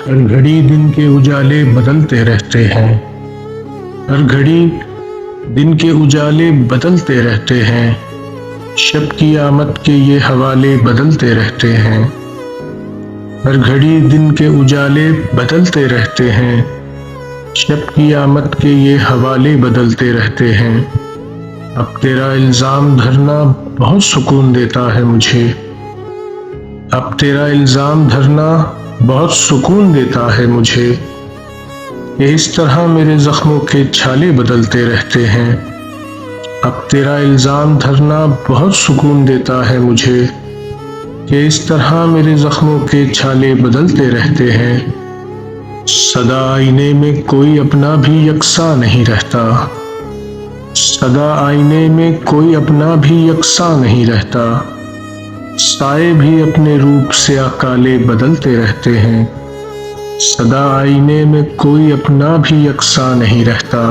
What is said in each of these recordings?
हर घड़ी दिन के उजाले बदलते रहते हैं। हर घड़ी दिन के उजाले बदलते रहते हैं। शब की आमद के ये हवाले बदलते रहते हैं। हर घड़ी दिन के उजाले बदलते रहते हैं। शब की आमद के ये हवाले बदलते रहते हैं। अब तेरा इल्ज़ाम धरना बहुत सुकून देता है मुझे। अब तेरा इल्ज़ाम धरना बहुत सुकून देता है मुझे। ये इस तरह मेरे जख्मों के छाले बदलते रहते हैं। अब तेरा इल्ज़ाम धरना बहुत सुकून देता है मुझे। ये इस तरह मेरे जख्मों के छाले बदलते रहते हैं। सदा आईने में कोई अपना भी यकसा नहीं रहता। सदा आईने में कोई अपना भी यकसा नहीं रहता। साए भी अपने रूप से अकाले बदलते रहते हैं। सदा आईने में कोई अपना भी यकसा नहीं रहता।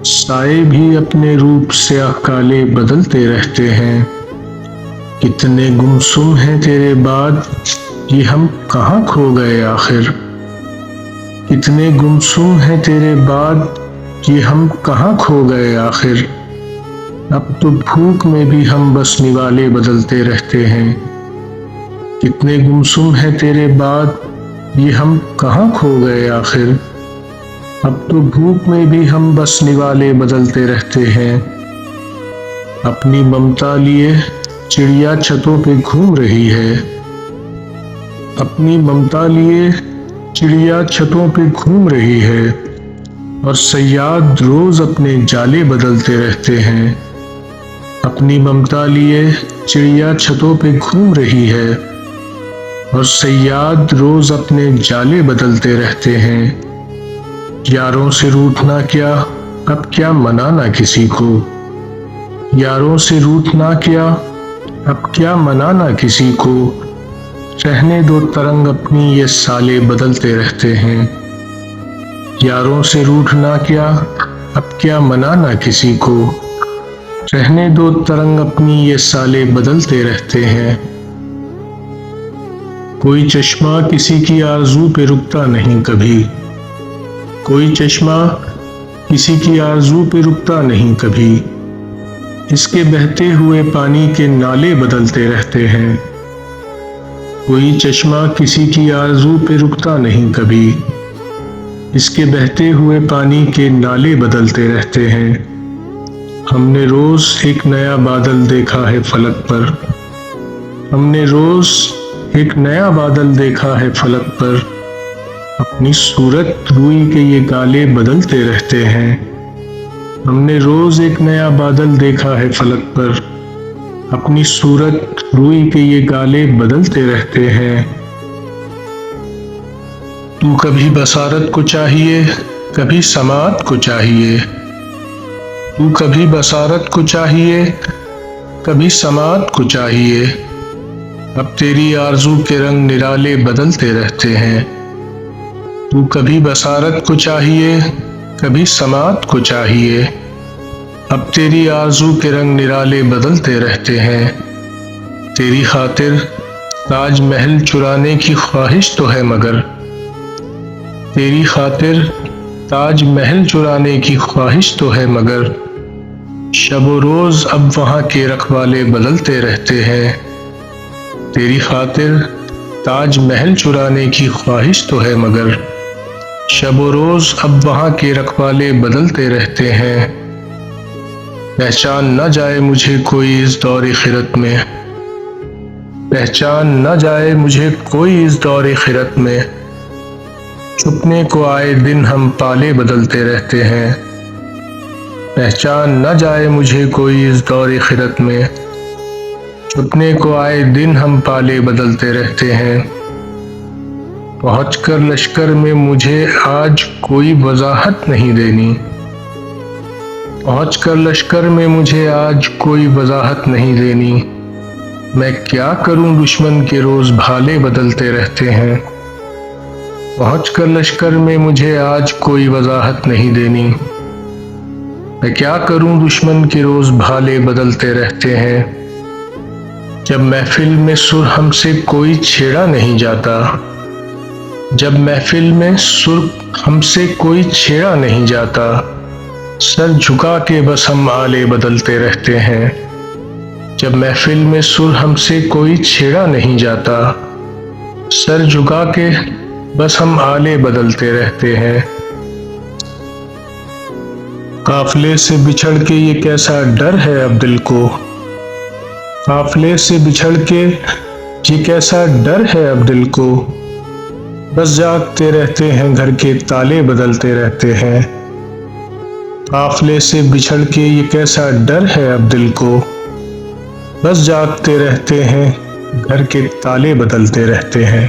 साए भी अपने रूप से अकाले बदलते रहते हैं। कितने गुमसुम हैं तेरे बाद, ये हम कहाँ खो गए आखिर। कितने गुमसुम हैं तेरे बाद, ये हम कहाँ खो गए आखिर। अब तो भूख में भी हम बस निवाले बदलते रहते हैं। कितने गुमसुम हैं तेरे बाद, ये हम कहाँ खो गए आखिर। अब तो भूख में भी हम बस निवाले बदलते रहते हैं। अपनी ममता लिए चिड़िया छतों पे घूम रही है। अपनी ममता लिए चिड़िया छतों पे घूम रही है। और सयाद रोज अपने जाले बदलते रहते हैं। अपनी ममता लिए चिड़िया छतों पे घूम रही है। और सयाद रोज अपने जाले बदलते रहते हैं। यारों से रूठना क्या, अब क्या मनाना किसी को। यारों से रूठना क्या, अब क्या मनाना किसी को। रहने दो तरंग अपनी ये साले बदलते रहते हैं। यारों से रूठना क्या, अब क्या मनाना किसी को। रहने दो तरंग अपनी ये साले बदलते रहते हैं। कोई चश्मा किसी की आरज़ू पे रुकता नहीं कभी। कोई चश्मा किसी की आरज़ू पे रुकता नहीं कभी। इसके बहते हुए पानी के नाले बदलते रहते हैं। कोई चश्मा किसी की आरज़ू पे रुकता नहीं कभी। इसके बहते हुए पानी के नाले बदलते रहते हैं। हमने रोज एक नया बादल देखा है फलक पर। हमने रोज एक नया बादल देखा है फलक पर। अपनी सूरत रूई के ये गाले बदलते रहते हैं। हमने रोज एक नया बादल देखा है फलक पर। अपनी सूरत रूई के ये गाले बदलते रहते हैं। तू कभी बसारत को चाहिए, कभी समात को चाहिए। तू कभी बसारत को चाहिए, कभी समात को चाहिए। अब तेरी आरज़ू के रंग निराले बदलते रहते हैं। तू कभी बसारत को चाहिए, कभी समात को चाहिए। अब तेरी आरज़ू के रंग निराले बदलते रहते हैं। तेरी खातिर ताजमहल चुराने की ख्वाहिश तो है मगर। तेरी खातिर ताजमहल चुराने की ख्वाहिश तो है मगर। शबो रोज अब वहाँ के रखवाले बदलते रहते हैं। तेरी खातिर ताजमहल चुराने की ख्वाहिश तो है मगर। शबो रोज अब वहाँ के रखवाले बदलते रहते हैं। पहचान न जाए मुझे कोई इस दौर खिरत में। पहचान न जाए मुझे कोई इस दौर खिरत में। छुपने को आए दिन हम पाले बदलते रहते हैं। पहचान न जाए मुझे कोई इस दौर खिरत में। छुपने को आए दिन हम पाले बदलते रहते हैं। पहुंचकर लश्कर में मुझे आज कोई वजाहत नहीं देनी। पहुंचकर लश्कर में मुझे आज कोई वजाहत नहीं देनी। मैं क्या करूं दुश्मन के रोज भाले बदलते रहते हैं। पहुंचकर लश्कर में मुझे आज कोई वजाहत नहीं देनी। मैं क्या करूं दुश्मन के रोज भाले बदलते रहते हैं। जब महफिल में सुर हमसे कोई छेड़ा नहीं जाता। जब महफिल में सुर हमसे कोई छेड़ा नहीं जाता, सर झुका के बस हम आले बदलते रहते हैं। जब महफिल में सुर हमसे कोई छेड़ा नहीं जाता, सर झुका के बस हम आले बदलते रहते हैं। काफिले से बिछड़ के ये कैसा डर है अब दिल को, काफिले से बिछड़ के ये कैसा डर है अब दिल को, बस जागते रहते हैं घर के ताले बदलते रहते हैं। काफिले से बिछड़ के ये कैसा डर है अब दिल को, बस जागते रहते हैं घर के ताले बदलते रहते हैं।